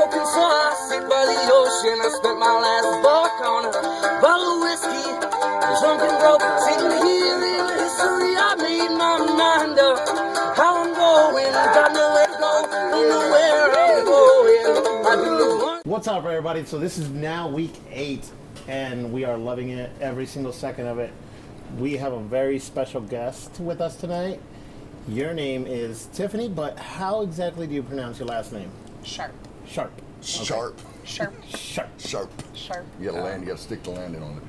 Arkansas, I sit by the ocean. I spent my last buck on a bottle of whiskey. Drunk and broke, sitting here in history. I made my mind up how I'm going. Got nowhere to go, don't know where I'm going. I do one. What's up, everybody? So this is now week 8, and we are loving it, every single second of it. We have a very special guest with us tonight. Your name is Tiffany, but how exactly do you pronounce your last name? Sharp. Sharp. Sharp. Sharp. Sharp. Sharp. Sharp. You gotta land. You gotta stick the landing on the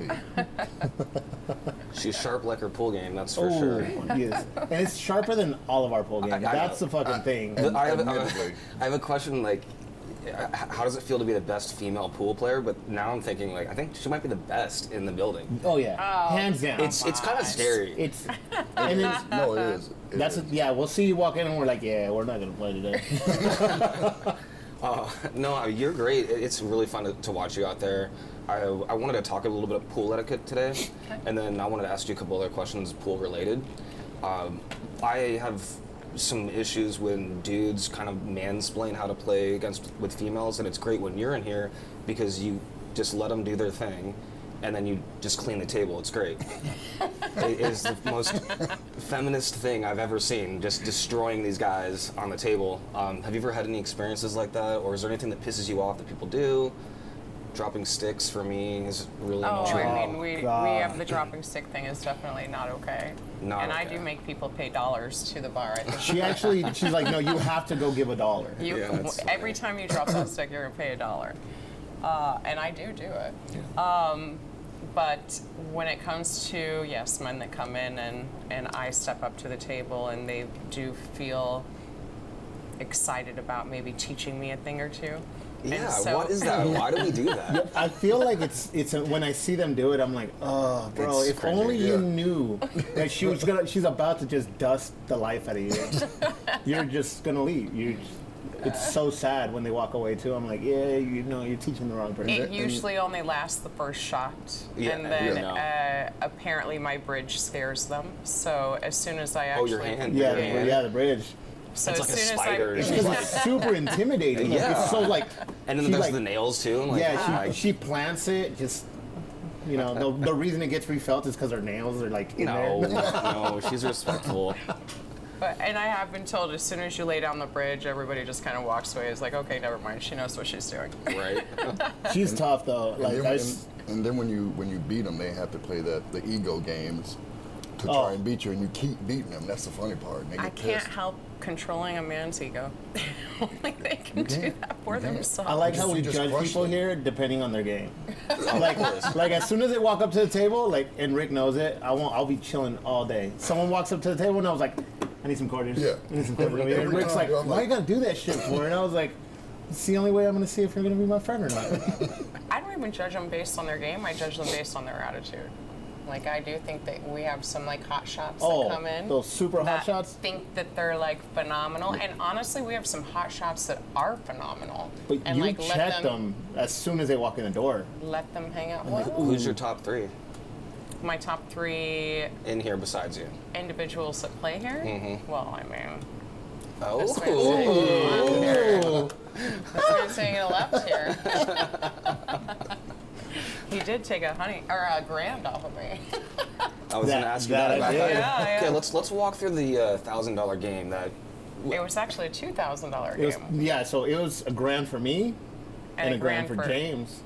page. She's sharp like her pool game, that's for Oh, sure. yes. And it's sharper than all of our pool games. That's the fucking thing. But I Admittedly. have a question, like, how does it feel to be the best female pool player? But now I'm thinking, like, I think she might be the best in the building. Oh yeah, hands down. It's kind of scary. It's and it's, No, it is. that's is. yeah. We'll see you walk in and we're like, yeah, we're not gonna play today. No, you're great. It's really fun to watch you out there. I wanted to talk a little bit of pool etiquette today, and then I wanted to ask you a couple other questions pool related. I have some issues when dudes kind of mansplain how to play with females, and it's great when you're in here because you just let them do their thing, and then you just clean the table. It's great. It is the most feminist thing I've ever seen, just destroying these guys on the table. Have you ever had any experiences like that, or is there anything that pisses you off that people do? Dropping sticks for me is really Oh, annoying. I mean, we God. have the dropping stick thing is definitely not okay. Not I okay. do make people pay dollars to the bar. I think She's like, no, you have to go give $1. you, Yeah, that's every time you drop that stick, you're gonna pay $1, and I do it. But when it comes to men that come in and I step up to the table and they do feel excited about maybe teaching me a thing or two. Yeah, And so, what is that? Why do we do that? I feel like it's when I see them do it, I'm like, oh, bro, It's if cringy, only you yeah. knew that she's about to just dust the life out of you. You're just gonna leave. It's so sad when they walk away too. I'm like, yeah, you're teaching the wrong person. It usually only lasts the first shot, Yeah, and then yeah. apparently my bridge scares them. So as soon as I Oh, actually, your hand. yeah, Yeah. the bridge. So It's as like a soon spider. as Because it's super intimidating. Like, Yeah. it's so like. And then she, there's like, the nails too. I'm like, Yeah, she plants it. Just the reason it gets refelt is because her nails are like in no, there. no, she's respectful. and I have been told as soon as you lay down the bridge, everybody just kind of walks away. It's like, okay, never mind. She knows what she's doing. Right? She's tough though. Like And then when you beat them, they have to play the ego games to try and beat you, and you keep beating them. That's the funny part. And they get I can't pissed. help controlling a man's ego. Only they can do that for themselves. I like how we You just judge crushed people them. here depending on their game. like as soon as they walk up to the table, and Rick knows it, I'll be chilling all day. Someone walks up to the table and I was like, I need some quarters. Yeah. I need some quarters. Every And Rick's time, like, I'm why like- you gotta do that shit for? And I was like, it's the only way I'm gonna see if you're gonna be my friend or not. I don't even judge them based on their game. I judge them based on their attitude. Like, I do think that we have some like hot shots that come in. those super hot that shots. think that they're like phenomenal, and honestly, we have some hot shots that are phenomenal. But and you like check them as soon as they walk in the door. let them hang out. like, Well, Who's your top 3 my top 3 in here besides you? individuals that play here. Mm-hmm. Well, I mean, Oh, this man's saying it left here. He did take a grand off of me. I was going to ask you that I about did. that. Yeah, Okay, yeah. let's walk through the $1,000 game that. It was actually a $2,000 It was, game. yeah, so it was a grand for me and a grand for James.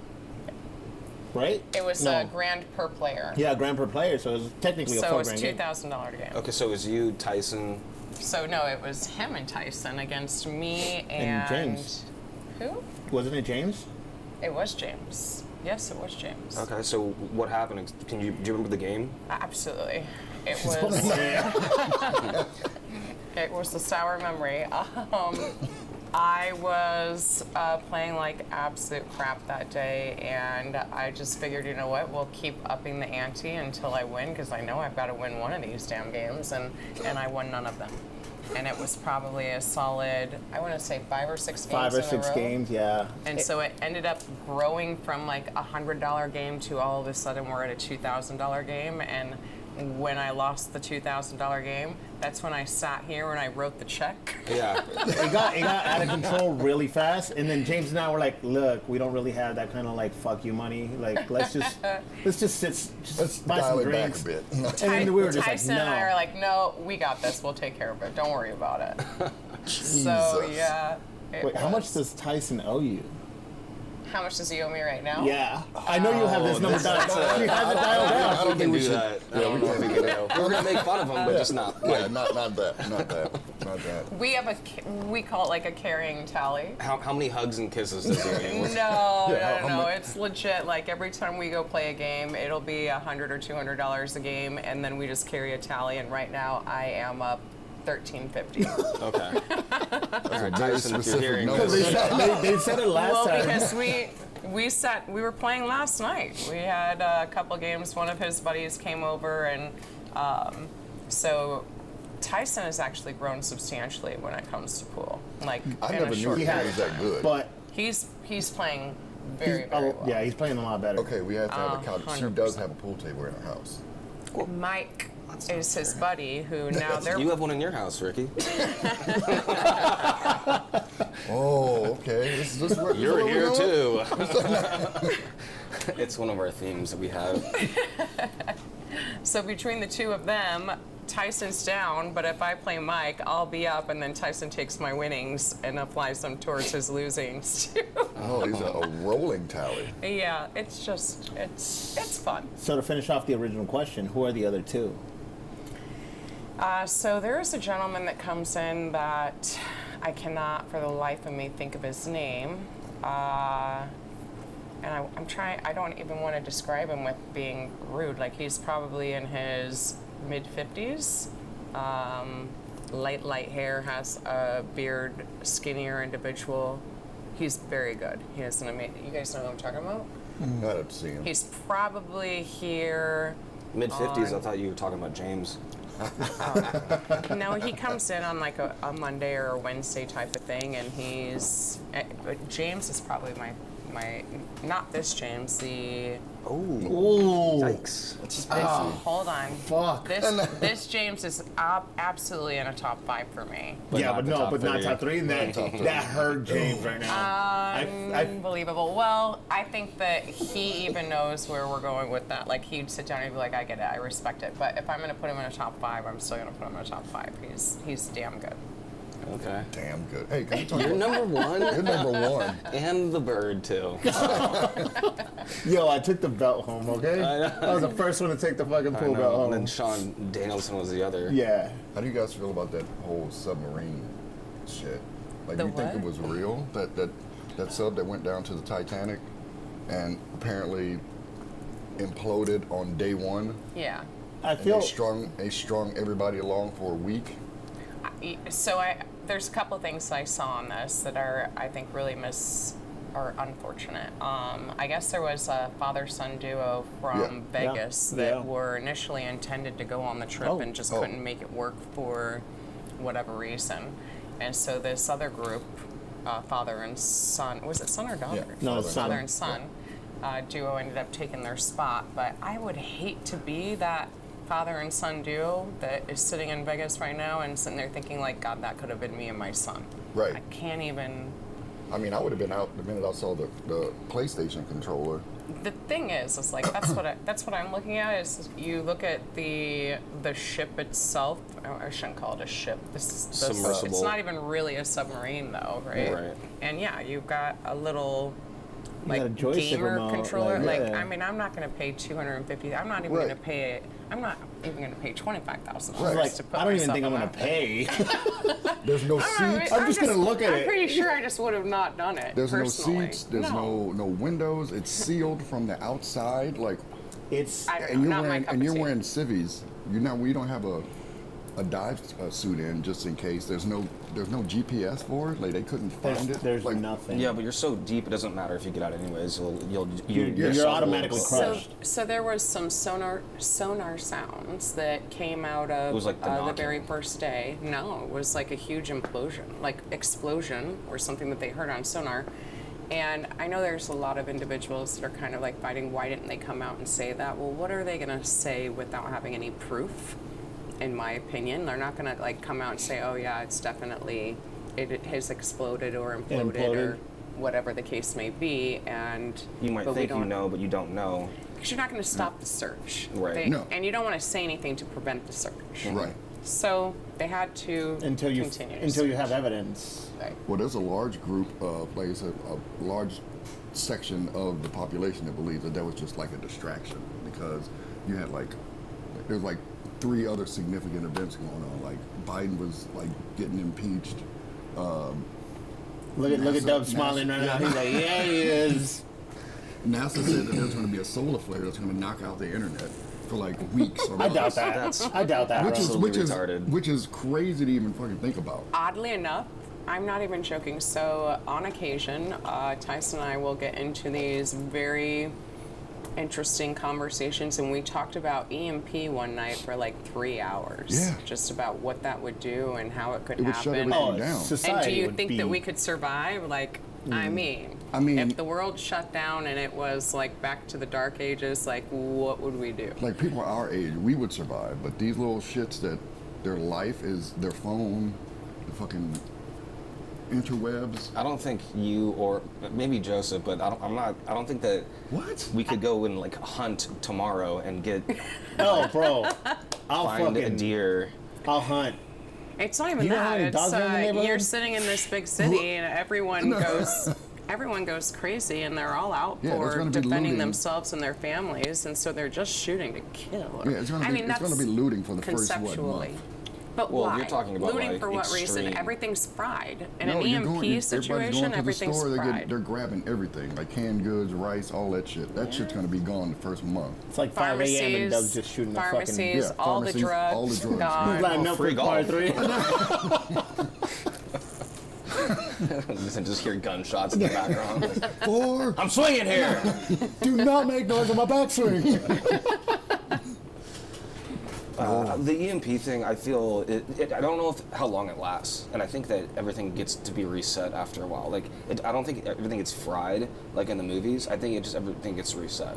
Right? It was No. a grand per player. Yeah, a grand per player, so it was technically a So it $4 was grand game. $2,000 game. Okay, so it was you, Tyson. So no, it was him and Tyson against me And James. Who? Wasn't it James? It was James. Yes, it was James. Okay, so what happened? Do you remember the game? Absolutely. It was. It was a sour memory. I was playing like absolute crap that day, and I just figured, you know what, we'll keep upping the ante until I win, because I know I've got to win one of these damn games, and I won none of them. And it was probably a solid, I want to say 5 or 6 games 5 or in a 6 row. games, yeah. And so it ended up growing from like $100 game to all of a sudden we're at a $2,000 game, and when I lost the $2,000 game, that's when I sat here and I wrote the check. Yeah. It got out of control really fast, and then James and I were like, "Look, we don't really have that kind of like fuck you money. Like, let's just sit, just buy Dial some it back drinks." a bit. And then we were just Tyson like, and I "No." are like, no, we got this. We'll take care of it. Don't worry about it. So Jesus. yeah. it Wait, how much was. does Tyson owe you? How much does he owe me right now? Yeah, I know you have this number dialed. You have it dialed I down. don't think we we do should- that. I don't know if we can do. We're gonna make fun of him, but just not. Yeah, not that. We have we call it like a carrying tally. How many hugs and kisses does he need? No, how no. much- It's legit. Like every time we go play a game, it'll be $100 or $200 a game, and then we just carry a tally. And right now, I am up $13.50. Okay. That's a very Tyson, if you're specific hearing number. They said it last Well, time. because we were playing last night. We had a couple games. One of his buddies came over, and so Tyson has actually grown substantially when it comes to pool. Like I in never a knew short he period was of that time. good. But He's playing very well. yeah, he's playing a lot better. Okay, we have to have a couch. She 100%. does have a pool table in her house. Mike is his buddy, who now they're You have one in your house, Ricky. Oh, okay. This is where You're this is here where we too. It's one of our themes that we have. So between the two of them, Tyson's down, but if I play Mike, I'll be up, and then Tyson takes my winnings and applies them towards his losings too. Oh, these are a rolling tally. Yeah, it's just it's fun. So to finish off the original question, who are the other two? So there is a gentleman that comes in that I cannot for the life of me think of his name. And I'm trying, I don't even want to describe him with being rude. Like he's probably in his mid 50s. Light hair, has a beard, skinnier individual. He's very good. He has an amazing, you guys know who I'm talking about? I'd have to see him. He's probably here. Mid 50s, I thought you were talking about James. No, he comes in on like a Monday or a Wednesday type of thing, and but James is probably my, not this James, the, Ooh. Yikes. hold on. Fuck. This James is absolutely in a top 5 for me. But yeah, not but the no, top but not three. top three. And that hurt James right now. I Unbelievable. Well, I think that he even knows where we're going with that. Like he'd sit down and be like, I get it, I respect it. But if I'm gonna put him in a top 5, I'm still gonna put him in a top 5. He's damn good. Okay. Damn good. Hey, can you talk You're about number one. You're number one. And the bird, too. Yo, I took the belt home, okay? I was the first one to take the fucking I pool belt know. home. And then Sean Danielson was the other. Yeah. How do you guys feel about that whole submarine shit? Like, The you think what? it was real? That sub that went down to the Titanic and apparently imploded on day one, Yeah. I and feel they strung everybody along for a week. So there's a couple of things I saw on this that are, I think, really are unfortunate. I guess there was a father-son duo from Yeah. Vegas Yeah. that Yeah. were initially intended to go on the trip Oh. and just Oh. couldn't make it work for whatever reason. And so this other group, father and son, was it son or daughter? Yeah. No, it's Father son. and son duo ended up taking their spot. But I would hate to be that father and son duo that is sitting in Vegas right now and sitting there thinking like, God, that could have been me and my son. Right. I can't even. I mean, I would have been out the minute I saw the PlayStation controller. The thing is like that's what I'm looking at. Is you look at the ship itself. I shouldn't call it a ship. Submersible. It's not even really a submarine though, right? Right. And yeah, you've got a little got a like joystick gamer remote, controller. like, Like yeah. I mean, I'm not going to pay $250. I'm not even Right. going to pay. I'm not even going to pay $25,000 Right. like, to put I don't even myself think I'm on gonna that. pay. There's no seats. I'm just gonna look at I'm it. pretty sure I just would have not done it. There's personally. no seats. There's no windows. It's sealed from the outside. Like, It's I- and you're Not my wearing cup of tea. civvies. We don't have a dive suit in just in case. There's no GPS for it. Like they couldn't find it. there's like, nothing. Yeah, but you're so deep, it doesn't matter if you get out anyways. You're You're automatically crushed. So there was some sonar sounds that came out of It was like the the knocking. very first day. No, it was like a huge implosion, like explosion or something that they heard on sonar. And I know there's a lot of individuals that are kind of like fighting, why didn't they come out and say that? Well, what are they going to say without having any proof? In my opinion, they're not going to like come out and say, oh yeah, it's definitely, it has exploded or imploded or whatever the case may be. And You might think you know, but you don't know. because you're not going to stop the search. Right. No. And you don't want to say anything to prevent the search. Right. So they had to until you continue. to until you search. have evidence. Right. Well, there's a large group of, like I said, a large section of the population that believes that was just like a distraction because you had there's like 3 other significant events going on. Like Biden was like getting impeached. Look at NASA Dub smiling right now. He's like, yeah, he is. NASA said that there's going to be a solar flare that's going to knock out the internet for like weeks or I doubt months. that. I doubt that. Which bro. is Absolutely retarded. which is crazy to even fucking think about. Oddly enough, I'm not even joking. So on occasion, Tyson and I will get into these very interesting conversations, and we talked about EMP one night for like 3 hours. Yeah. Just about what that would do and how it could It would shut happen. everything Oh, down. society And do you would think be, that we could survive? Like, I mean, if the world shut down and it was like back to the dark ages, like what would we do? Like people our age, we would survive, but these little shits that their life is their phone, the fucking interwebs. I don't think you or maybe Joseph, but I don't think that What? we could go and like hunt tomorrow and get Oh, bro. I'll find a fucking deer. I'll hunt. It's not even You know how that. many It's dogs are in the neighborhood? you're sitting in this big city and everyone goes crazy and they're all out Yeah, there's for gonna be defending looting. themselves and their families, and so they're just shooting to kill. Yeah, it's gonna be looting for the first, what, conceptually. month? But Well, why? you're talking about, looting like, for what reason? extreme- Everything's fried. In No, an you're EMP going- everybody's situation, going to the everything's store, fried. they're grabbing everything, like canned goods, rice, all that shit. That shit's gonna be gone the first month. It's like 5 a.m. and Doug's just shooting the fucking. pharmacies, Yeah, all the pharmacies, drugs, all the drugs. gone. Line up free for part golf. 3. You can just hear gunshots in the background. 4, I'm swinging here. do not make noise on my backswing. The EMP thing, I feel I don't know how long it lasts, and I think that everything gets to be reset after a while. Like, I don't think everything gets fried like in the movies. I think everything gets reset.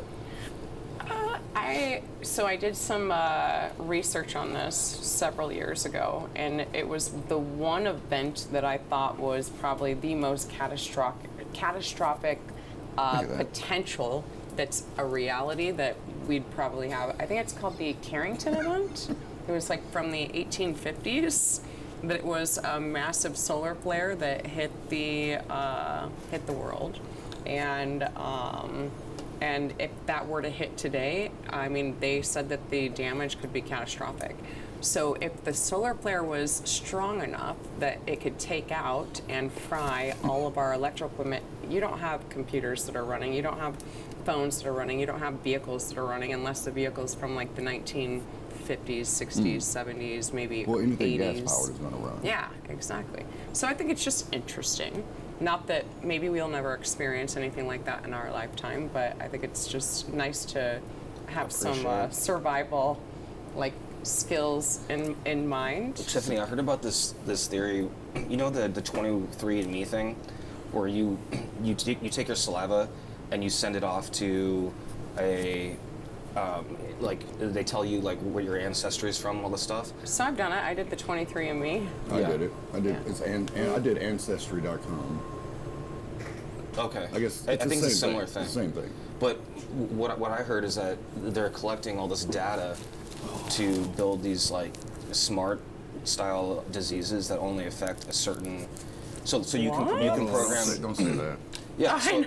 I did some research on this several years ago, and it was the one event that I thought was probably the most catastrophic at that. potential that's a reality that we'd probably have. I think it's called the Carrington event. It was like from the 1850s. But it was a massive solar flare that hit the world, and if that were to hit today, I mean, they said that the damage could be catastrophic. So if the solar flare was strong enough that it could take out and fry all of our electrical equipment, you don't have computers that are running, you don't have phones that are running, you don't have vehicles that are running, unless the vehicles from like the 1950s, 60s, 70s, maybe Well, anything 80s. gas powered is gonna run. Yeah, exactly. So I think it's just interesting. Not that maybe we'll never experience anything like that in our lifetime, but I think it's just nice to have some Appreciate it. survival, like, skills in mind. Tiffany, I heard about this theory. You know the 23andMe thing, where you take your saliva and you send it off to a like they tell you like where your ancestry is from, all this stuff. So I've done it. I did the 23andMe. I Yeah. did it. I did. Yeah. It's and I did Ancestry.com. Okay. I guess I it's the think it's a same similar thing. thing. It's the same thing. But what I heard is that they're collecting all this data to build these like smart style diseases that only affect a certain. So you can program. Don't say that. Yeah. So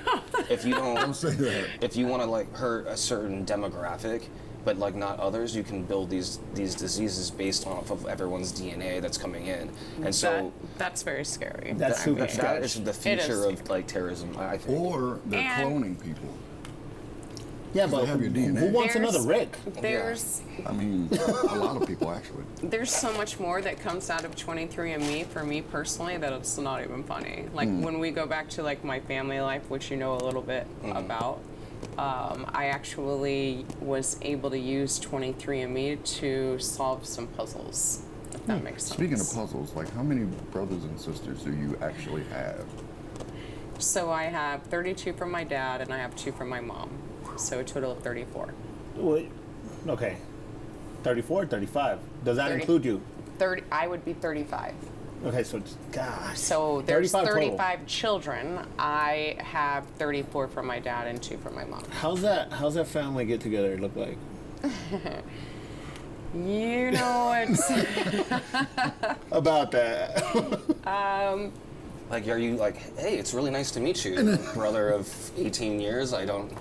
if you Don't don't say that. if you want to like hurt a certain demographic, but like not others, you can build these diseases based off of everyone's DNA that's coming in, and so That's very scary. That's super mean, scary. that is the It future is. of like terrorism, I think. Or they're And- cloning people. Yeah, but have your DNA. who wants There's- another Rick? There's I mean, a lot of people actually. There's so much more that comes out of 23andMe for me personally that it's not even funny. Like when we go back to like my family life, which you know a little bit about, I actually was able to use 23andMe to solve some puzzles, if that makes sense. Speaking of puzzles, like how many brothers and sisters do you actually have? So I have 32 from my dad, and I have 2 from my mom. So a total of 34. Wait, okay. 34, 35. Does that 30. include you? 30. I would be 35. Okay, so it's, gosh. So there's 35 total. 35 children. I have 34 from my dad and 2 from my mom. How's that family get together look like? You know, it's About that. Like, are you like, hey, it's really nice to meet you, brother of 18 years? I don't.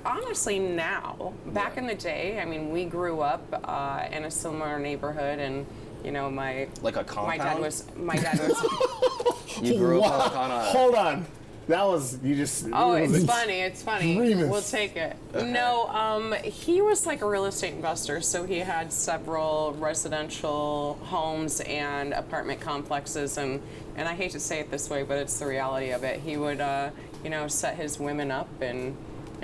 honestly now. Back in the day, I mean, we grew up in a similar neighborhood, and you know, Like a compound? my dad was. You grew Wow. up on a. Hold on. That was, you just. Oh, it was it's funny. It's funny. extremist. We'll take it. No, he was like a real estate investor, so he had several residential homes and apartment complexes, and I hate to say it this way, but it's the reality of it. He would, you know, set his women up in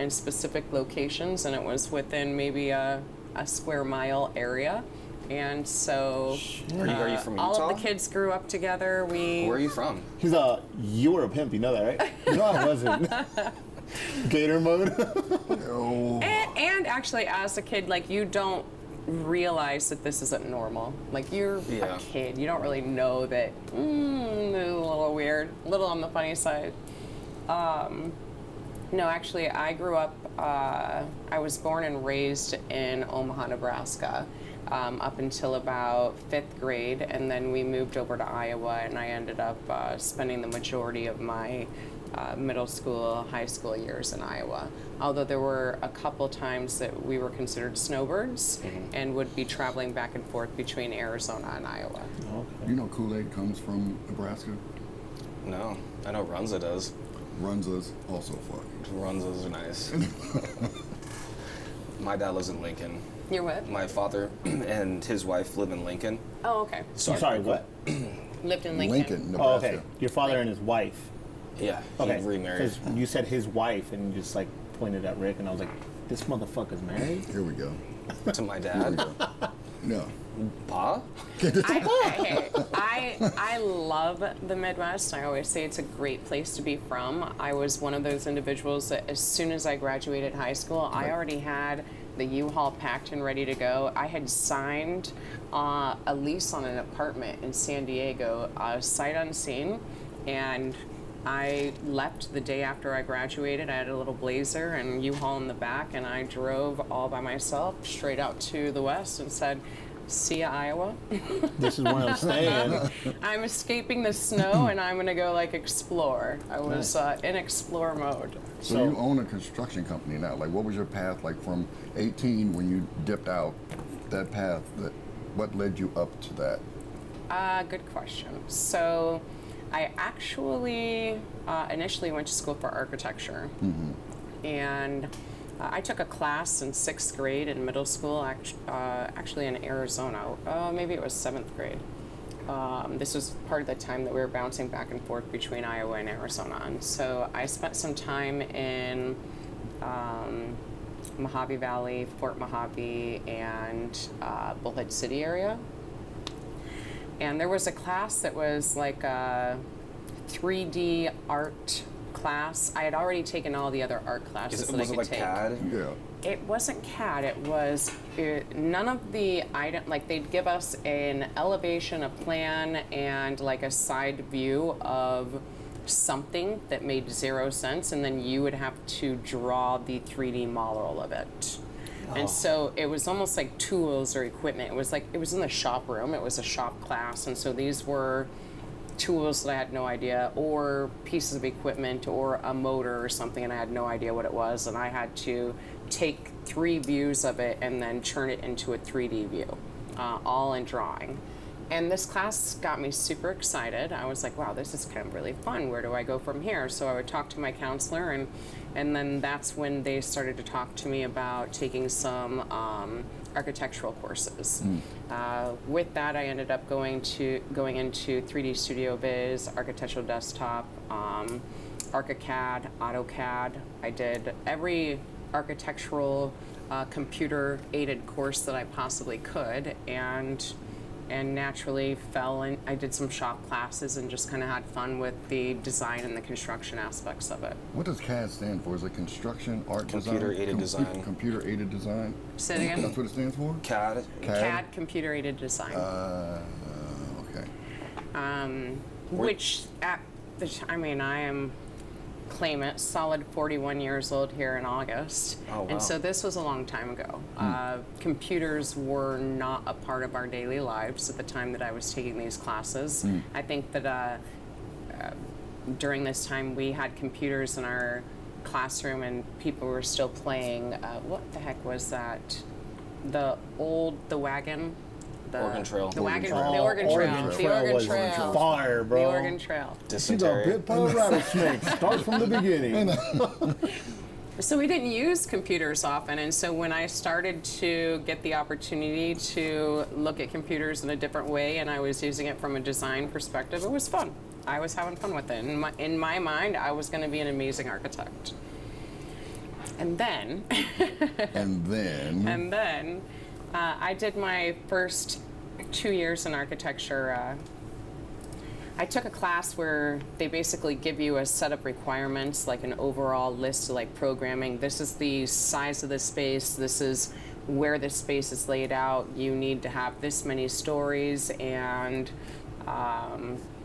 specific locations, and it was within maybe a square mile area. And so Are you from Utah? all of the kids grew up together. Where are you from? You were a pimp, you know that, right? No, I wasn't. Gator mode. Oh, And actually, as a kid, like, you don't realize that this isn't normal. Like, you're Yeah. a kid. You don't really know that, this is a little weird, a little on the funny side. No, actually, I grew up, I was born and raised in Omaha, Nebraska, up until about 5th grade, and then we moved over to Iowa, and I ended up spending the majority of my middle school, high school years in Iowa. Although there were a couple times that we were considered snowbirds and would be traveling back and forth between Arizona and Iowa. you know Kool-Aid comes from Nebraska? No, I know Runza does. Runza's also funny. Runzas are nice. My dad lives in Lincoln. You're what? My father and his wife live in Lincoln. Oh, okay. Sorry, what? Lived in Lincoln. Lincoln, Oh, Nebraska. okay. Your father and his wife. Yeah, Okay. he remarried. Because you said his wife, and you just like pointed at Rick, and I was like, this motherfucker's married? Here we go. To my Here we dad. go. No. Pa? I love the Midwest. I always say it's a great place to be from. I was one of those individuals that as soon as I graduated high school, I already had the U-Haul packed and ready to go. I had signed a lease on an apartment in San Diego, sight unseen, and I left the day after I graduated. I had a little Blazer and U-Haul in the back, and I drove all by myself straight out to the west and said, see ya, Iowa. This is where I'm staying. I'm escaping the snow, and I'm gonna go like explore. I was in explore mode. So you own a construction company now. Like, what was your path like from 18 when you dipped out? That path. What led you up to that? Good question. So I actually initially went to school for architecture, and I took a class in 6th grade in middle school, actually in Arizona. Maybe it was 7th grade. This was part of the time that we were bouncing back and forth between Iowa and Arizona. And so I spent some time in Mojave Valley, Fort Mojave, and Bullhead City area. And there was a class that was like a 3D art class. I had already taken all the other art classes that I Was could it like take. CAD? Yeah. It wasn't CAD. It was none of the item. Like, they'd give us an elevation, a plan, and like a side view of something that made 0 sense, and then you would have to draw the 3D model of it. And so it was almost like tools or equipment. It was in the shop room. It was a shop class, and so these were tools that I had no idea, or pieces of equipment, or a motor or something, and I had no idea what it was, and I had to take 3 views of it and then turn it into a 3D view, all in drawing. And this class got me super excited. I was like, wow, this is kind of really fun. Where do I go from here? So I would talk to my counselor, and then that's when they started to talk to me about taking some architectural courses. With that, I ended up going into 3D Studio Biz, Architectural Desktop, ArchiCAD, AutoCAD. I did every architectural computer-aided course that I possibly could, and and naturally fell in. I did some shop classes and just kind of had fun with the design and the construction aspects of it. What does CAD stand for? Is it construction, art Computer-aided design. Computer-aided design? Say it again? That's what it stands for? CAD. CAD, computer aided design. Okay. Which at the I am claim it solid 41 years old here in August. Oh, wow. And so this was a long time ago. Computers were not a part of our daily lives at the time that I was taking these classes. I think that during this time we had computers in our classroom and people were still playing, what the heck was that? The wagon? Oregon Trail. The wagon, Trail. the Oregon Trail. Oregon The Trail Oregon was Trail. fire, bro. The Oregon Trail. She's a Dysentery. bit part of rattlesnake. Starts from the beginning. So we didn't use computers often, and so when I started to get the opportunity to look at computers in a different way, and I was using it from a design perspective, it was fun. I was having fun with it. In my mind, I was going to be an amazing architect. And then, And then, I did my first 2 years in architecture. I took a class where they basically give you a set of requirements, like an overall list of like programming. This is the size of the space. This is where the space is laid out. You need to have this many stories, and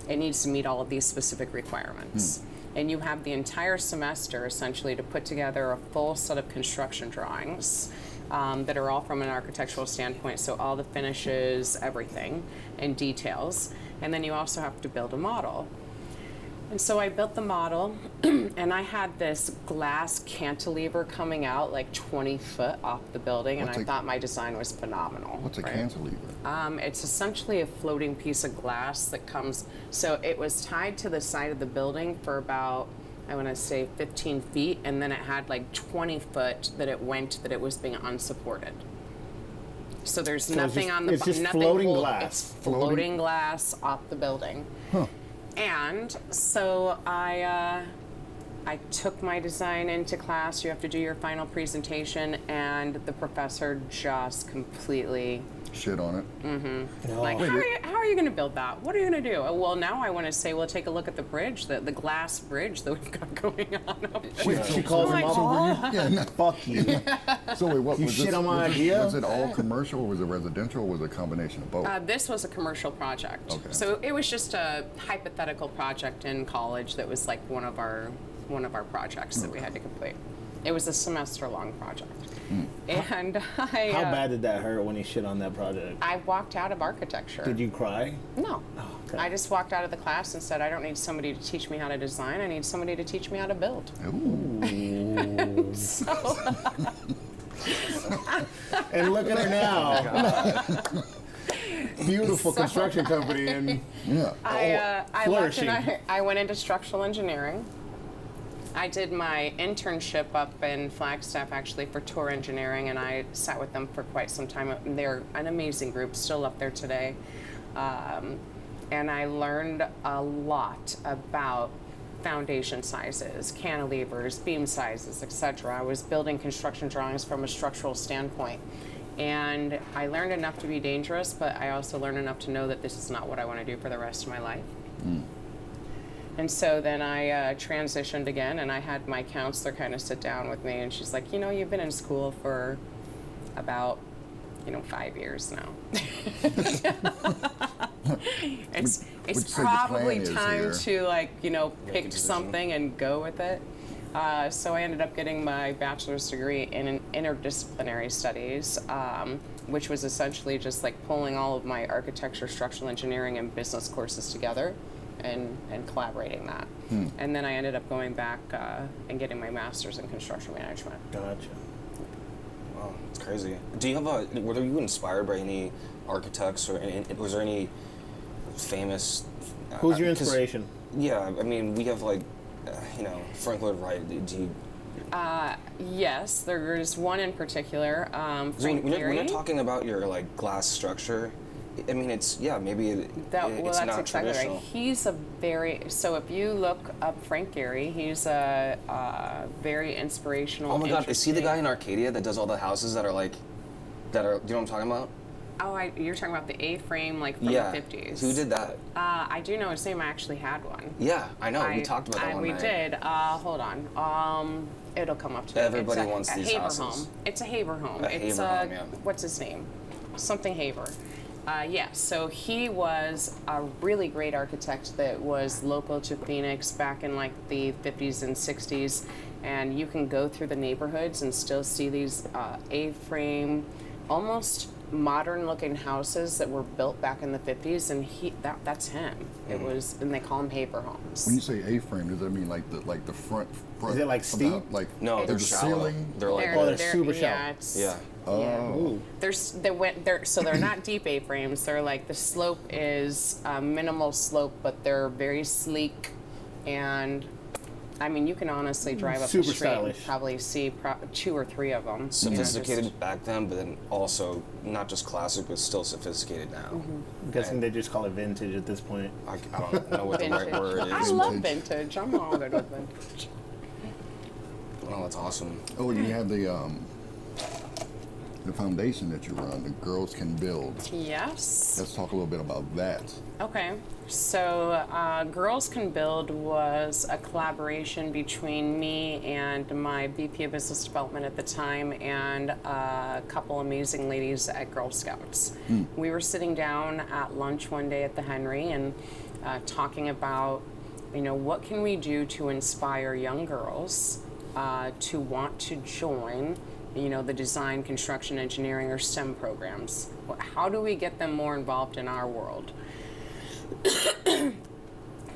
it needs to meet all of these specific requirements. And you have the entire semester essentially to put together a full set of construction drawings that are all from an architectural standpoint, so all the finishes, everything, and details. And then you also have to build a model. And so I built the model, and I had this glass cantilever coming out like 20 foot off the building, and I thought my design was phenomenal. what's a right? cantilever? It's essentially a floating piece of glass that comes, so it was tied to the side of the building for about, I want to say 15 feet, and then it had like 20 foot that it went that it was being unsupported. So there's nothing just- on the it's just nothing floating hold- glass. It's floating glass off the building. And so I took my design into class. You have to do your final presentation, and the professor just completely Shit on it. like, how are you going to build that? What are you going to do? Well, now I want to say, well, take a look at the bridge, the glass bridge that we've got going on up there. She calls him up. Yeah, no. Fuck you. So wait, what You was shit this? on my was this- idea? Was it all commercial, or was it residential, or was it a combination of both? This was a commercial project. Okay. So it was just a hypothetical project in college that was like one of our projects that we had to complete. It was a semester-long project. And How bad did that hurt when he shit on that project? I walked out of architecture. Did you cry? No. okay. I just walked out of the class and said, I don't need somebody to teach me how to design. I need somebody to teach me how to build. Ooh. And look at her now. Beautiful construction company, and Yeah. I left and flourishing. I went into structural engineering. I did my internship up in Flagstaff actually for Tour Engineering, and I sat with them for quite some time. They're an amazing group, still up there today. And I learned a lot about foundation sizes, cantilevers, beam sizes, etc. I was building construction drawings from a structural standpoint. And I learned enough to be dangerous, but I also learned enough to know that this is not what I want to do for the rest of my life. And so then I transitioned again, and I had my counselor kind of sit down with me, and she's like, you know, you've been in school for about, 5 years now. It's Which said the probably plan is time here. to pick decision. something and go with it. So I ended up getting my bachelor's degree in interdisciplinary studies, which was essentially just like pulling all of my architecture, structural engineering, and business courses together and collaborating that. And then I ended up going back and getting my master's in construction management. gotcha. Wow, it's crazy. Do you have were you inspired by any architects, or was there any famous? Who's your 'cause- inspiration? Yeah, I mean, we have Frank Lloyd Wright. Do you? Yes, there's one in particular, Frank When Gehry. you're talking about your glass structure, I mean, it's maybe it's That's not exactly traditional. right. He's so if you look up Frank Gehry, he's a very inspirational. Oh my God, is he the interesting- guy in Arcadia that does all the houses that are do you know what I'm talking about? You're talking about the A-frame, like from Yeah. the 50s. Who did that? I do know his name. I actually had one. Yeah, I know. We talked about that one We night. did. Hold on. It'll come up to me. Everybody It's wants a these Haber houses. home. It's a Haber home. A It's Haber home, yeah. What's his name? Something Haber. Yeah, so he was a really great architect that was local to Phoenix back in like the 50s and 60s. And you can go through the neighborhoods and still see these A-frame, almost modern-looking houses that were built back in the 50s. And that's him. It was, and they call them Haber homes. When you say A-frame, does that mean like the front? Is it like steep? about, like No, they're the shallow. ceiling? They're like Oh, they're super yeah, shallow. it's- yeah. Oh. So they're not deep A-frames. They're like the slope is minimal slope, but they're very sleek, and I mean you can honestly drive up the Super street stylish. and probably see 2 or 3 of them. Sophisticated back then, but then also not just classic, but still sophisticated now. I'm guessing they just call it vintage at this point. I don't know what the right Vintage. word I is. love Vintage. vintage. I'm all good with vintage. Oh, that's awesome. Oh, and you have the foundation that you run, the Girls Can Build. Yes. Let's talk a little bit about that. Okay, so Girls Can Build was a collaboration between me and my VP of Business Development at the time and a couple amazing ladies at Girl Scouts. We were sitting down at lunch one day at the Henry and talking about, what can we do to inspire young girls to want to join the design, construction, engineering, or STEM programs. How do we get them more involved in our world?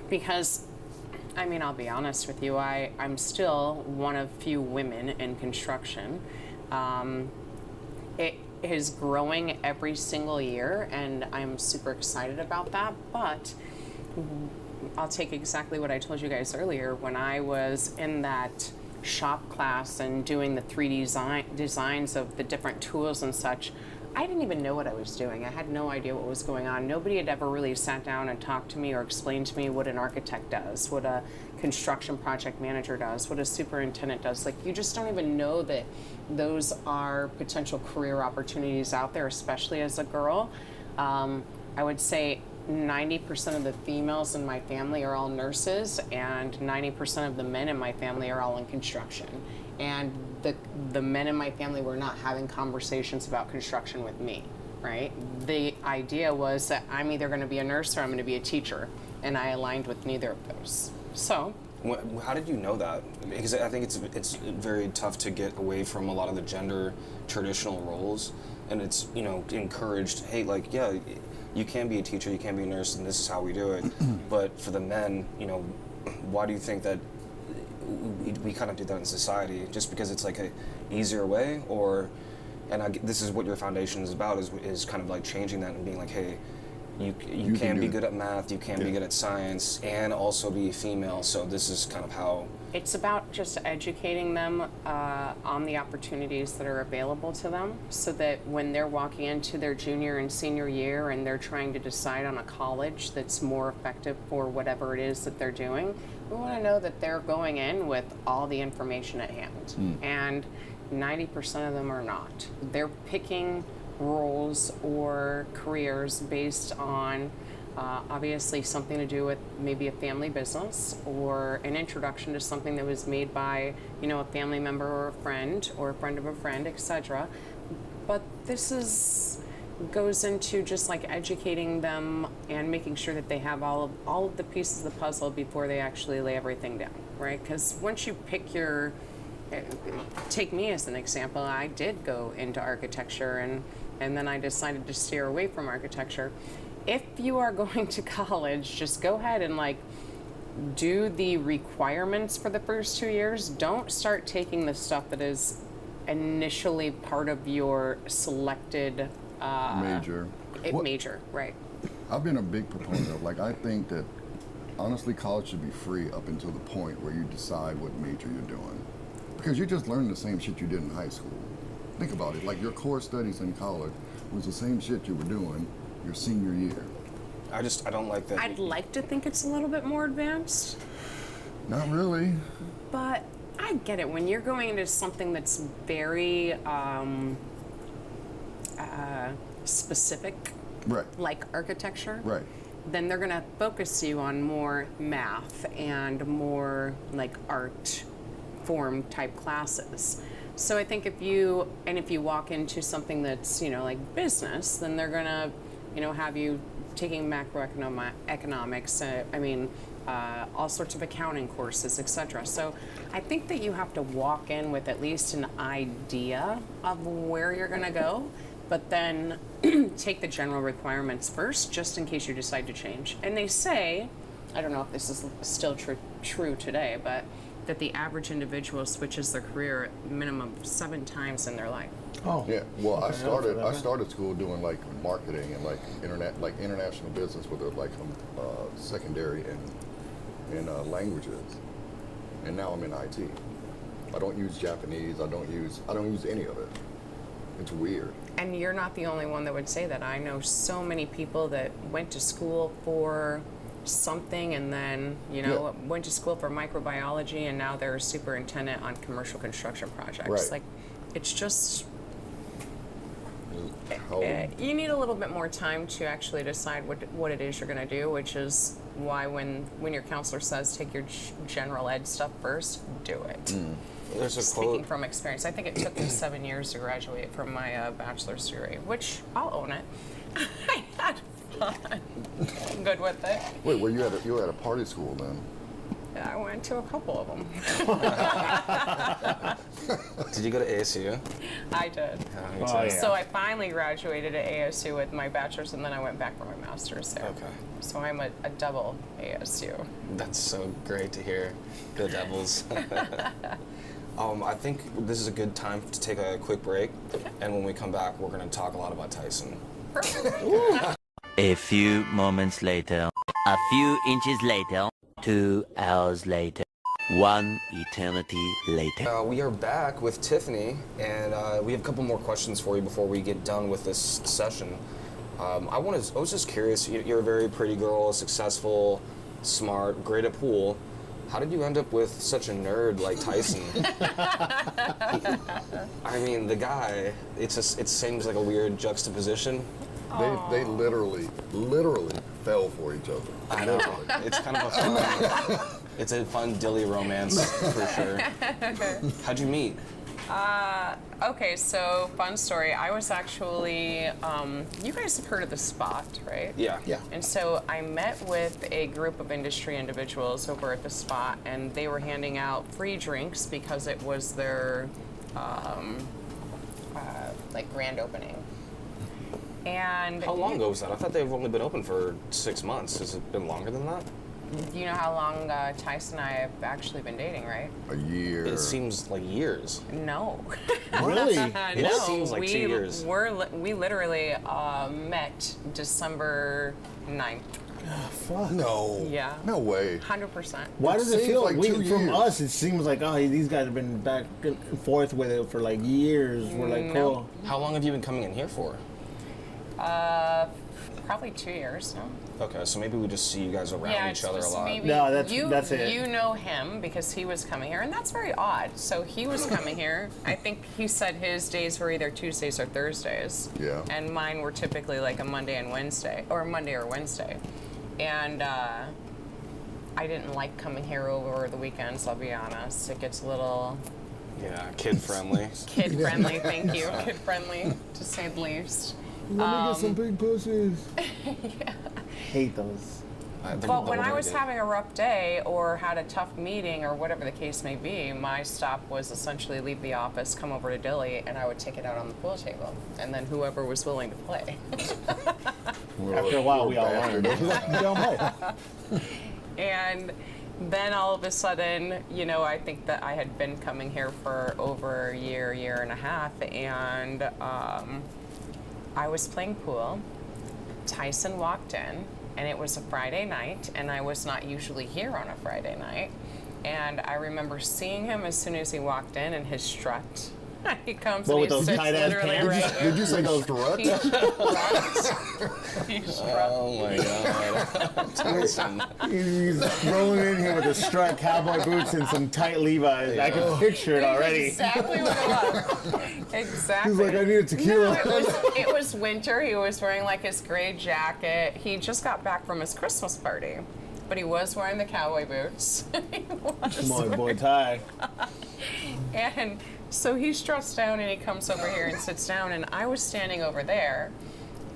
Because, I'll be honest with you, I'm still one of few women in construction. It is growing every single year, and I'm super excited about that, but I'll take exactly what I told you guys earlier. When I was in that shop class and doing the 3D designs of the different tools and such, I didn't even know what I was doing. I had no idea what was going on. Nobody had ever really sat down and talked to me or explained to me what an architect does, what a construction project manager does, what a superintendent does. Like, you just don't even know that those are potential career opportunities out there, especially as a girl. I would say 90% of the females in my family are all nurses, and 90% of the men in my family are all in construction. And the men in my family were not having conversations about construction with me, right? The idea was that I'm either going to be a nurse or I'm going to be a teacher, and I aligned with neither of those. So, How did you know that? Because I think it's very tough to get away from a lot of the gender traditional roles, and it's encouraged. Hey, you can be a teacher, you can be a nurse, and this is how we do it. But for the men, why do you think that we kind of do that in society? Just because it's like a easier way, this is what your foundation is about, is kind of like changing that and being like, hey, you can be good at math, you can be good at science, and also be female. So this is kind of how. it's about just educating them on the opportunities that are available to them, so that when they're walking into their junior and senior year and they're trying to decide on a college that's more effective for whatever it is that they're doing, we want to know that they're going in with all the information at hand. And 90% of them are not. They're picking roles or careers based on obviously something to do with maybe a family business or an introduction to something that was made by a family member or a friend of a friend, etc. But this goes into just like educating them and making sure that they have all of the pieces of the puzzle before they actually lay everything down, right? Because once you pick take me as an example, I did go into architecture and then I decided to steer away from architecture. If you are going to college, just go ahead and do the requirements for the first 2 years. Don't start taking the stuff that is initially part of your selected Major. major, right? I've been a big proponent of, I think that honestly college should be free up until the point where you decide what major you're doing. Because you're just learning the same shit you did in high school. Think about it, your core studies in college was the same shit you were doing your senior year. I don't like that. I'd like to think it's a little bit more advanced, Not really. but I get it. When you're going into something that's very specific, Right. like architecture, Right. then they're going to focus you on more math and more like art form type classes. So I think if you walk into something that's, like business, then they're going to, have you taking macroeconomics, all sorts of accounting courses, etc. So I think that you have to walk in with at least an idea of where you're going to go, but then take the general requirements first, just in case you decide to change. And they say, I don't know if this is still true today, but that the average individual switches their career a minimum of 7 times in their life. Oh. Yeah. Well, I that. started school doing like marketing and like international business with a secondary in languages, and now I'm in IT. I don't use Japanese. I don't use any of it. It's weird. And you're not the only one that would say that. I know so many people that went to school for something and then, went to school for microbiology and now they're a superintendent on commercial construction projects. Right. Like, it's just, How- you need a little bit more time to actually decide what it is you're going to do, which is why when your counselor says take your general ed stuff first, do it. There's a Speaking quote. from experience, I think it took me 7 years to graduate from my bachelor's degree, which I'll own it. I had fun. I'm good with it. Wait, you were at a party school then? I went to a couple of them. Did you go to ASU? I did. Yeah, me Oh, too. yeah. So I finally graduated at ASU with my bachelor's, and then I went back for my master's there. Okay. So I'm a double ASU. That's so great to hear. Go Devils. I think this is a good time to take a quick break, and when we come back, we're going to talk a lot about Tyson. A few moments later, a few inches later, 2 hours later, 1 eternity later. We are back with Tiffany, and we have a couple more questions for you before we get done with this session. I was just curious. You're a very pretty girl, successful, smart, great at pool. How did you end up with such a nerd like Tyson? I mean, the guy. It seems like a weird juxtaposition. They literally fell for each other. I know. It's kind of a fun. It's a fun dilly romance for sure. How'd you meet? Okay, so fun story. I was actually, you guys have heard of The Spot, right? Yeah. Yeah. And so I met with a group of industry individuals over at The Spot, and they were handing out free drinks because it was their, grand opening. And How long ago was that? I thought they've only been open for 6 months. Has it been longer than that? you know how long Tyson and I have actually been dating, right? A year. It seems like years. No. Really? It no, seems like 2 years. We literally met December 9th. Fuck. No. Yeah. No way. 100%. Why does it seems feel like like 2 from years. us? It seems like these guys have been back and forth with it for like years. We're like, Nope. cool. How long have you been coming in here for? Probably 2 years. No? Okay, so maybe we just see you guys around each other a lot. Maybe No, that's it. You know him because he was coming here, and that's very odd. So he was coming here. I think he said his days were either Tuesdays or Thursdays. Yeah. And mine were typically like a Monday and Wednesday, or Monday or Wednesday. And I didn't like coming here over the weekends, I'll be honest. It gets a little Yeah, kid friendly. kid-friendly, thank you. Kid-friendly, to say the least. Let me get some big pussies. Hate those. But when I was having a rough day or had a tough meeting or whatever the case may be, my stop was essentially leave the office, come over to Dilly, and I would take it out on the pool table. And then whoever was willing to play. After a while, we all learned. Don't play. And then all of a sudden, you know, I think that I had been coming here for over a year and a half, and I was playing pool. Tyson walked in, and it was a Friday night, and I was not usually here on a Friday night. And I remember seeing him as soon as he walked in, and his strut He comes But and with he those sits tight-ass literally pants? right Did you say those- strut? He struts. He struts. Oh my God. Tyson. He's rolling in here with a strut, cowboy boots, and some tight Levi's. I can picture it already. Exactly what it was. Exactly. He's like, I need a tequila. No, it was winter. He was wearing like his gray jacket. He just got back from his Christmas party, but he was wearing the cowboy boots. He was My boy Ty. And so he struts down and he comes over here and sits down, and I was standing over there,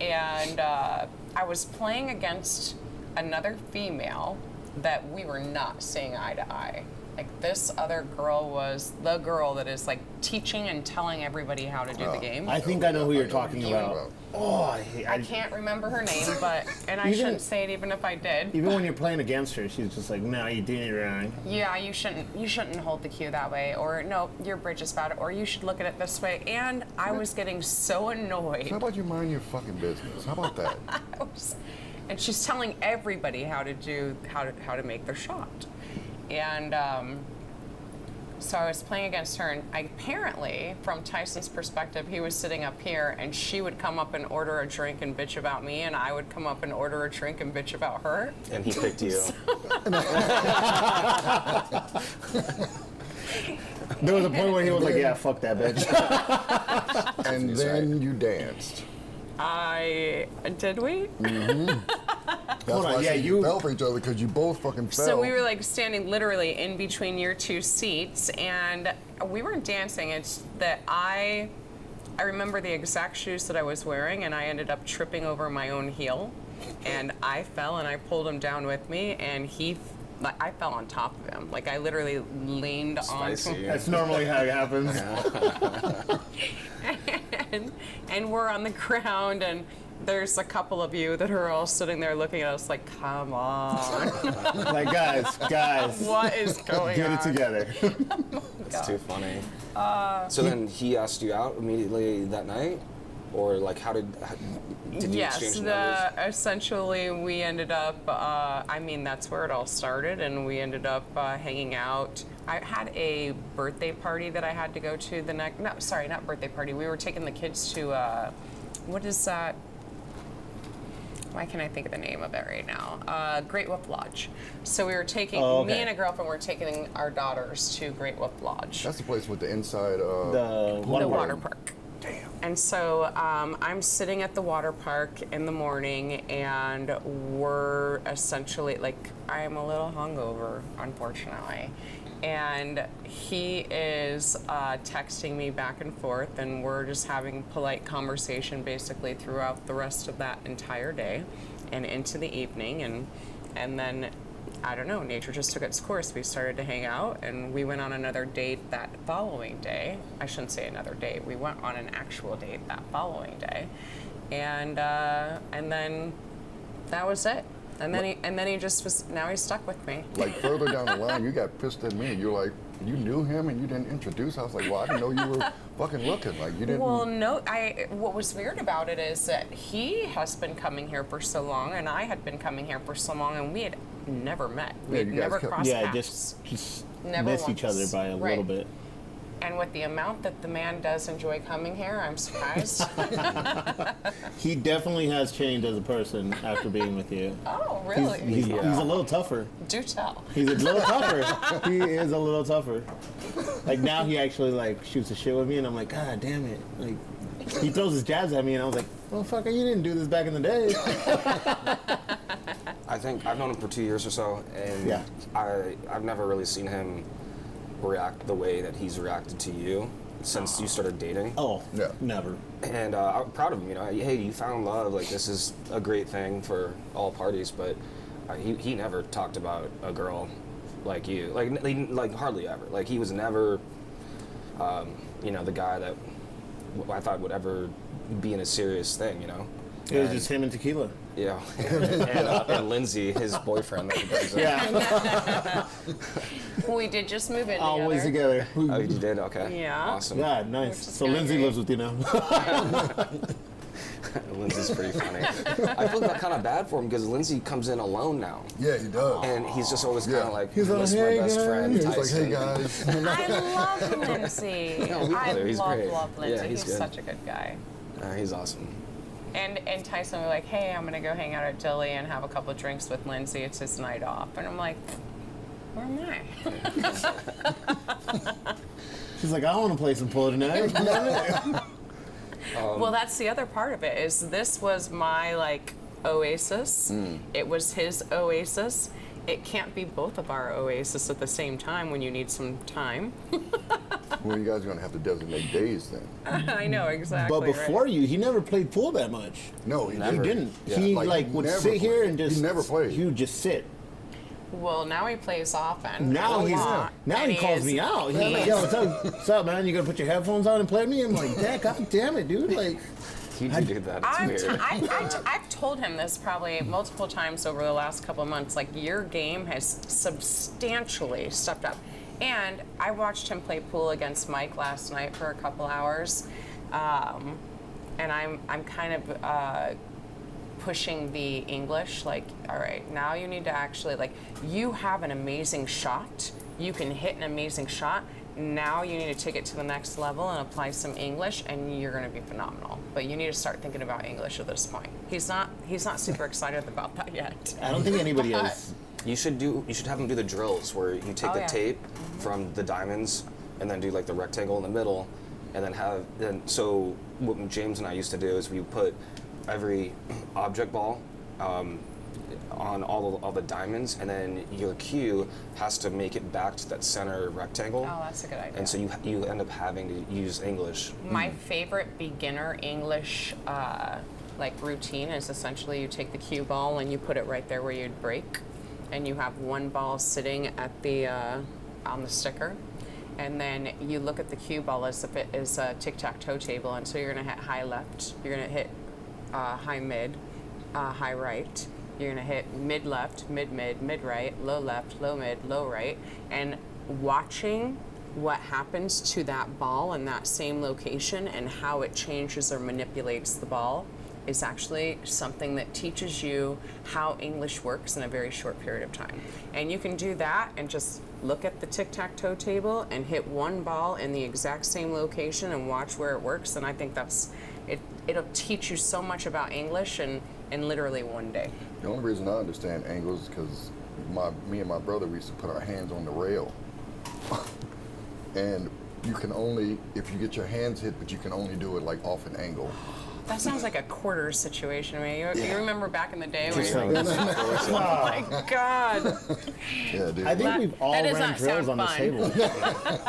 and I was playing against another female that we were not seeing eye to eye. Like, this other girl was the girl that is like teaching and telling everybody how to do the game. I think I know who you're talking about. Oh, I can't remember her name, but I Even- shouldn't say it even if I did. even when you're playing against her, she's just like, no, you did it wrong. Yeah, you shouldn't hold the cue that way, or no, your bridge is bad, or you should look at it this way. And I was getting so annoyed. How about you mind your fucking business? How about that? And she's telling everybody how to make their shot. And so I was playing against her, and apparently, from Tyson's perspective, he was sitting up here, and she would come up and order a drink and bitch about me, and I would come up and order a drink and bitch about her. And he picked you. There was a point where he was like, yeah, fuck that bitch. And then you danced. Did we? That's Hold on, why I yeah, said you- fell for each other because you both fucking fell. So we were like standing literally in between your two seats, and we weren't dancing. It's that I remember the exact shoes that I was wearing, and I ended up tripping over my own heel, and I fell, and I pulled him down with me, and I fell on top of him. Like, I literally leaned onto Spicy. him. That's normally how it happens. And we're on the ground, and there's a couple of you that are all sitting there looking at us like, come on. Like, guys, What is going get on? it together. It's too funny. So then he asked you out immediately that night? Or like did you Yes, exchange numbers? essentially we ended up, that's where it all started, and we ended up hanging out. I had a birthday party that I had to go to not birthday party. We were taking the kids to, what is that? Why can't I think of the name of it right now? Great Wolf Lodge. So we were taking, me and a girlfriend were taking our daughters to Great Wolf Lodge. That's the place with the inside. The The water park. Damn. And so I'm sitting at the water park in the morning, and we're essentially like, I'm a little hungover, unfortunately. And he is texting me back and forth, and we're just having polite conversation basically throughout the rest of that entire day and into the evening. And then, I don't know, nature just took its course. We started to hang out, and we went on another date that following day. I shouldn't say another date. We went on an actual date that following day. And then that was it. And then he just was, now he's stuck with me. Like further down the line, you got pissed at me. You're like, you knew him and you didn't introduce. I was like, well, I didn't know you were fucking looking. Like you didn't. Well, no, what was weird about it is that he has been coming here for so long, and I had been coming here for so long, and we had never met. We had you guys never kept- crossed Yeah, paths. just Never miss each once. other by a Right. little bit. And with the amount that the man does enjoy coming here, I'm surprised. He definitely has changed as a person after being with you. Oh, really? He's a little tougher. Do tell. He's a little tougher. He is a little tougher. Like now he actually like shoots the shit with me, and I'm like, God damn it! Like he throws his jabs at me, and I was like, motherfucker, you didn't do this back in the day. I think I've known him for 2 years or so, and Yeah. I've never really seen him react the way that he's reacted to you since you started dating. Oh, Yeah. never. And I'm proud of him. You know, hey, you found love. Like this is a great thing for all parties. But he never talked about a girl like you. Like hardly ever. Like he was never, the guy that I thought would ever be in a serious thing. You know. It was just him and tequila. Yeah, and Lindsay, his boyfriend that he brings in. Yeah, We did just move in always together. together. Oh, you did? Okay. Yeah. Awesome. God, nice. Which is So kinda Lindsay great. lives with you now. Lindsay's pretty funny. I feel kind of bad for him because Lindsay comes in alone now. Yeah, he does. And he's just always kind Yeah. of like, He's like, this is "Hey, my best guys." friend, He's like, Tyson. hey guys. I love Lindsay. No, we I do. He's love great. Lindsay. Yeah, he's good. such a good guy. He's awesome. And Tyson was like, hey, I'm gonna go hang out at Dilly and have a couple of drinks with Lindsay. It's his night off. And I'm like, where am I? She's like, I want to play some pool tonight. Well, that's the other part of it is this was my like oasis. It was his oasis. It can't be both of our oasis at the same time when you need some time. Well, you guys are gonna have to designate days then. I know exactly. But before you, he never played pool that much. No, he Never. He didn't. didn't. Yeah. He Like, like he would never sit here played. and just. He never played. He would just sit. Well, now he plays often. Now a he's lot, now and he calls is- me out. He's like, "Yo, what's up, man? You gonna put your headphones on and play with me?" I'm like, "Dad, God damn it, dude!" Like, You do that. It's weird. I've told him this probably multiple times over the last couple of months. Like, your game has substantially stepped up. And I watched him play pool against Mike last night for a couple hours. And I'm kind of pushing the English. Like, all right, now you need to actually, like, you have an amazing shot. You can hit an amazing shot. Now you need to take it to the next level and apply some English, and you're going to be phenomenal. But you need to start thinking about English at this point. He's not super excited about that yet. I don't think anybody But- is. You should have him do the drills where you take Oh, the yeah. tape from the diamonds and then do like the rectangle in the middle, and then so what James and I used to do is we put every object ball on all the diamonds, and then your cue has to make it back to that center rectangle. Oh, that's a good idea. And so you end up having to use English. My favorite beginner English like routine is essentially you take the cue ball and you put it right there where you'd break, and you have one ball sitting at the on the sticker, and then you look at the cue ball as if it is a tic-tac-toe table, and so you're going to hit high left, you're going to hit high mid, high right. You're gonna hit mid left, mid mid, mid right, low left, low mid, low right, and watching what happens to that ball in that same location and how it changes or manipulates the ball is actually something that teaches you how English works in a very short period of time. And you can do that and just look at the tic-tac-toe table and hit one ball in the exact same location and watch where it works. And I think it'll teach you so much about English in literally one day. The only reason I understand angles is because me and my brother, we used to put our hands on the rail. And you can only, if you get your hands hit, but you can only do it like off an angle. That sounds like a quarters situation. I mean, you remember back in the day when Just you were, like, oh my God. Yeah, dude. I think we've all that does ran not drills sound on fun. the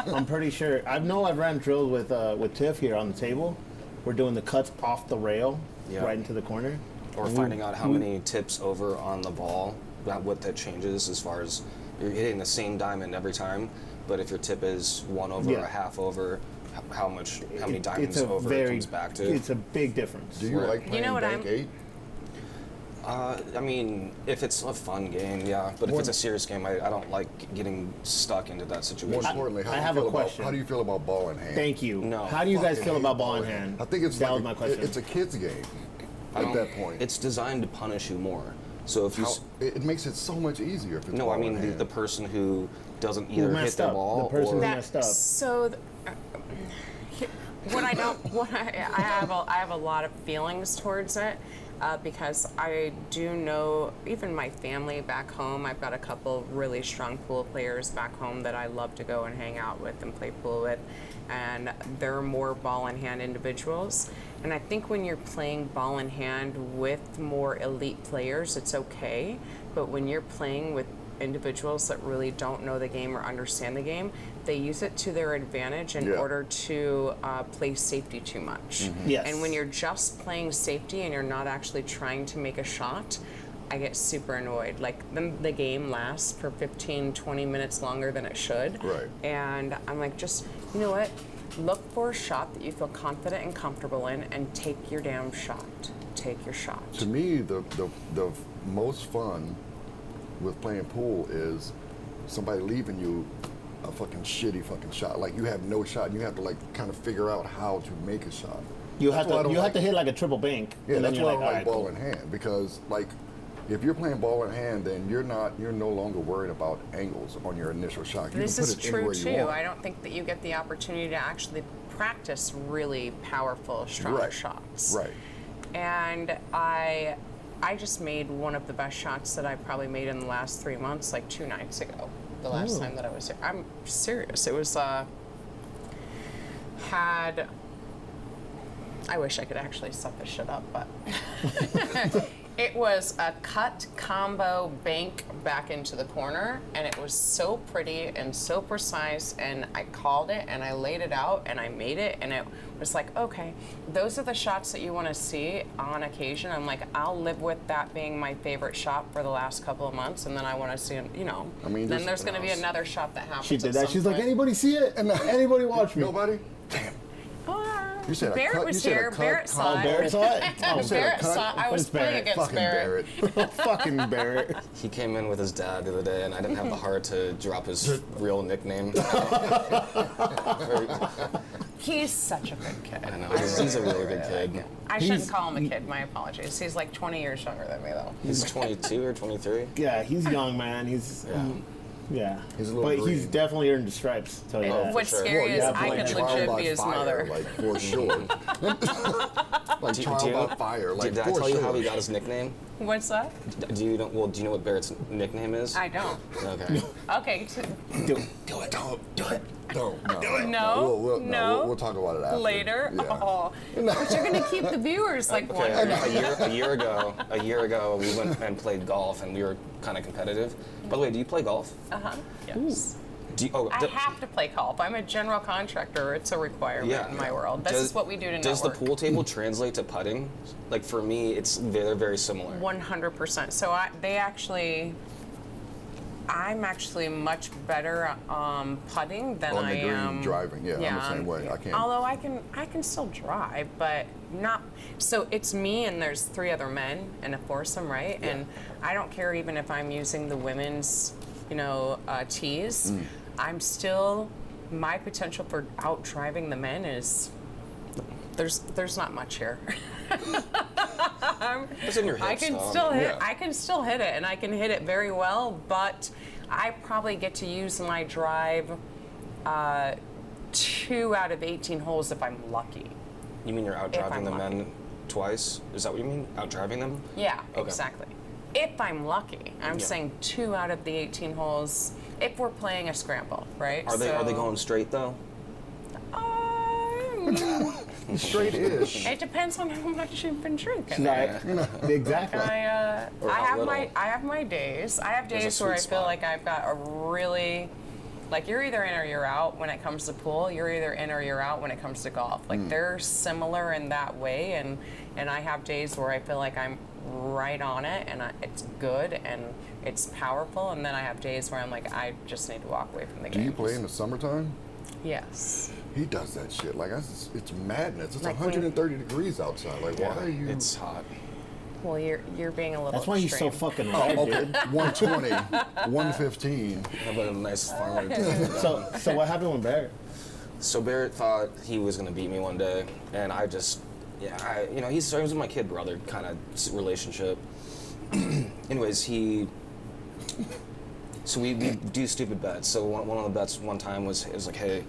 table. I'm pretty sure. I know I've ran drills with Tiff here on the table. We're doing the cuts off the rail, Yeah. right into the corner. Or finding out how many tips over on the ball, what that changes as far as you're hitting the same diamond every time, but if your tip is one over Yeah. or a half over, how many diamonds It's a over it comes back to. It's a big difference. Do you Right. like playing know what Bank I'm- 8? I mean, if it's a fun game, yeah, but if it's a serious game, I don't like getting stuck into that More situation. importantly, how I do you have a feel question. how do you feel about ball in hand? Thank you. No. How do you guys Fucking feel hate about ball in hand? I think it's that like was my question. It's a kid's game at that point. It's designed to punish you more. So if you, It makes it so much easier if it's no, ball I in mean hand. the person who doesn't either hit messed the up. ball The person or who messed up. So, I have a lot of feelings towards it because I do know even my family back home. I've got a couple really strong pool players back home that I love to go and hang out with and play pool with, and they're more ball in hand individuals. And I think when you're playing ball in hand with more elite players, it's okay. But when you're playing with individuals that really don't know the game or understand the game, they use it to their advantage in Yeah. order to play safety too much. Yes. And when you're just playing safety and you're not actually trying to make a shot, I get super annoyed. Like, the game lasts for 15, 20 minutes longer than it should. Right. And I'm like, just, you know what? Look for a shot that you feel confident and comfortable in and take your damn shot. Take your shot. To me, the most fun with playing pool is somebody leaving you a fucking shitty fucking shot. Like, you have no shot and you have to like kind of figure out how to make a shot. You That's have why I to don't you have like- to hit like a triple bank. Yeah, and then that's you're why I like, don't all like right, ball cool. in hand, because like if you're playing ball in hand, then you're no longer worried about angles on your initial shot. You This can put is it true anywhere you too. want. I don't think that you get the opportunity to actually practice really powerful, strong Right. shots. Right. And I just made one of the best shots that I probably made in the last 3 months, like 2 nights ago. The last time that I was here. I'm serious. It was I wish I could actually set this shit up, but it was a cut combo bank back into the corner, and it was so pretty and so precise, and I called it and I laid it out and I made it, and it was like, okay, those are the shots that you want to see on occasion. I'm like, I'll live with that being my favorite shot for the last couple of months, and then I want to see, you know, I mean, then this- there's going to be another shot that happens. She did at that. some She's like, point. anybody see it? Anybody watch me? Nobody? You said a Barrett cut- was you said a here. cut Barrett saw Oh, it. Barrett saw it? Oh, said a Barrett cut? saw. I was It's playing Barrett. against Fucking Barrett. Fucking Barrett. He came in with his dad the other day, and I didn't have the heart to drop his real nickname. He's such a good kid. I know, he's a really good kid. I He's- shouldn't call him a kid. My apologies. He's like 20 years younger than me, though. He's 22 or 23. Yeah, he's young, man. He's yeah. He's a little but he's green. definitely earned the stripes. Tell you that. What's sure. scary is yeah, I like could trial legit by be his fire, mother. like for sure. Like trial by fire, like did I for tell you sure. how he got his nickname? What's that? Do you know what Barrett's nickname is? I don't. Okay. Okay. Do it. Do it. No, no. We'll talk about it after. Later. Yeah. Oh, but you're gonna keep the viewers like Okay, wondering. a year ago, we went and played golf, and we were kind of competitive. By the way, do you play golf? Yes. I have to play golf. I'm a general contractor. It's a requirement in my world. This is what we do to Does network. the pool table translate to putting? Like for me, they're very similar. 100%. So I'm actually much better putting than On the I green, am driving. Yeah, I'm the same way. I can't. Although I can still drive, but not. So it's me and there's 3 other men in a foursome, right? Yeah. And I don't care even if I'm using the women's, tees. I'm still, my potential for out driving the men is. There's not much here. It's in your I hips, can though. still hit. Yeah. I can still hit it, and I can hit it very well. But I probably get to use my drive 2 out of 18 holes if I'm lucky. You mean you're out If driving the I'm lucky. men twice? Is that what you mean? Out driving them? Yeah, Okay. exactly. If I'm lucky, I'm Yeah. saying 2 out of the 18 holes. If we're playing a scramble, right? Are they going straight though? Straight-ish. It depends on how much you've been drinking. Right. Exactly. Or I how have little? I have my days. I have There's a days where I sweet feel spot. like I've got a really, like you're either in or you're out when it comes to pool. You're either in or you're out when it comes to golf. Like they're similar in that way, and I have days where I feel like I'm right on it and it's good and it's powerful, and then I have days where I'm like I just need to walk away from the Do game. you play in the summertime? Yes. He does that shit. Like, it's madness. It's Like when- 130 degrees outside. Like, why are you? It's hot. Well, you're being a little. That's why he's so extreme. fucking red, Okay, dude. 120, 115. How about a nice farmer? So what happened with Barrett? So Barrett thought he was gonna beat me one day, and I just, he was my kid brother kind of relationship. Anyways, so we do stupid bets. So one of the bets one time was like, hey,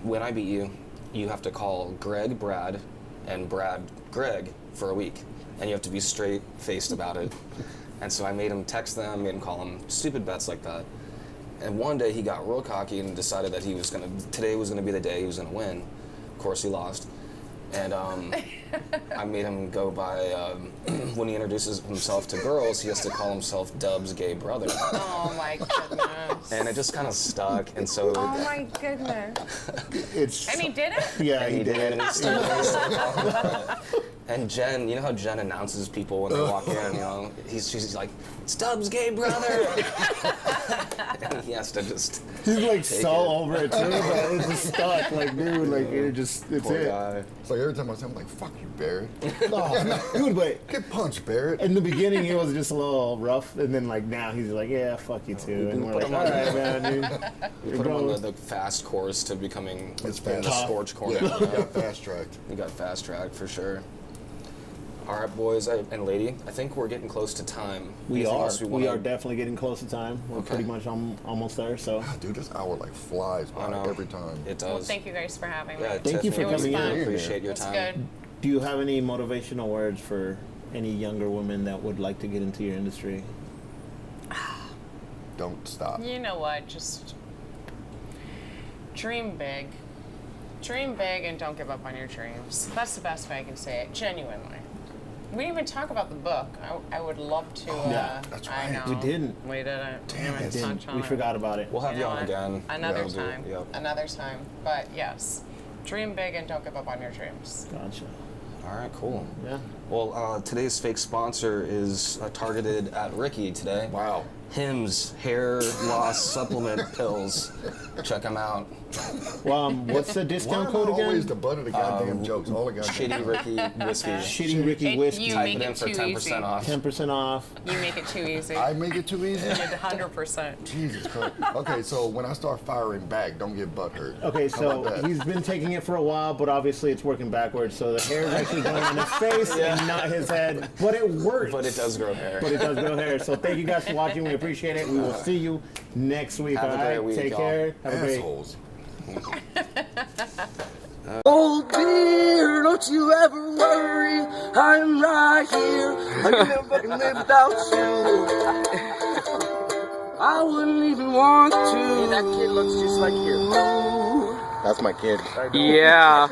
when I beat you, you have to call Greg Brad and Brad Greg for a week, and you have to be straight faced about it. And so I made him text them and call them stupid bets like that. And one day he got real cocky and decided that today was gonna be the day he was gonna win. Of course he lost. And I made him go by, when he introduces himself to girls, he has to call himself Dub's gay brother. Oh my goodness. And it just kind of stuck, and so... Oh my goodness. It's And he did it? yeah, he did. And it started- And Jen, you know how Jen announces people when they walk in, you know? She's like, Stubbs' gay brother! And he has to just... He's like take so it. over it too, but it's just stuck. Like, dude, like, it's Poor it. guy. It's like every time I say, I'm like, fuck you, Barrett. Oh, dude, but Get punched, Barrett. in the beginning, he was just a little rough, and then like now he's like, yeah, fuck you too, and we're like, him all on- right, man, dude. We put him on the fast course to becoming It's the fast. scorch corner. Yeah, you got fast tracked. We got fast tracked for sure. All right, boys and lady, I think we're getting close to time. We Anything are. else We wanna- are definitely getting close to time. We're Okay. pretty much almost there. So Dude, this hour like flies I by know. every time. It does. Well, thank you guys for having me. Yeah, Thank you for Tiffany, coming we in. really appreciate your It's time. good. do you have any motivational words for any younger women that would like to get into your industry? Don't stop. You know what? Just dream big. Dream big and don't give up on your dreams. That's the best way I can say it, genuinely. We didn't even talk about the book. I would love to. Yeah, that's I right. know. We didn't. We didn't. Damn We it. didn't touch on We it. forgot about it. We'll have you know on what? again. Another Yeah, we'll do it. time. Yep. Another time. But yes, dream big and don't give up on your dreams. Gotcha. All right, cool. Yeah. Well, today's fake sponsor is targeted at Ricky today. Wow. Hims hair loss supplement pills. Check them out. Well, what's the Why discount am code I always again? the butt of the goddamn jokes? All the goddamn Shitty Ricky whiskey. Shitty Ricky It- whiskey. you Type make it in it for too 10% easy. off. 10% off. You make it too easy. I make it too easy? You did 100%. Jesus Christ. Okay, so when I start firing back, don't get butt hurt. Okay, How so about that? he's been taking it for a while, but obviously it's working backwards. So the hair is actually going on his face and not his head. But it works. But it does grow hair. But it does grow hair. So thank you guys for watching. We appreciate it. We will see you next week. Have a all great right? week, Take y'all. care. Have a great. Assholes. Oh dear, don't you ever worry, I'm right here. I can never fucking live without you. I wouldn't even want to. That kid looks just like you. That's my kid. Yeah.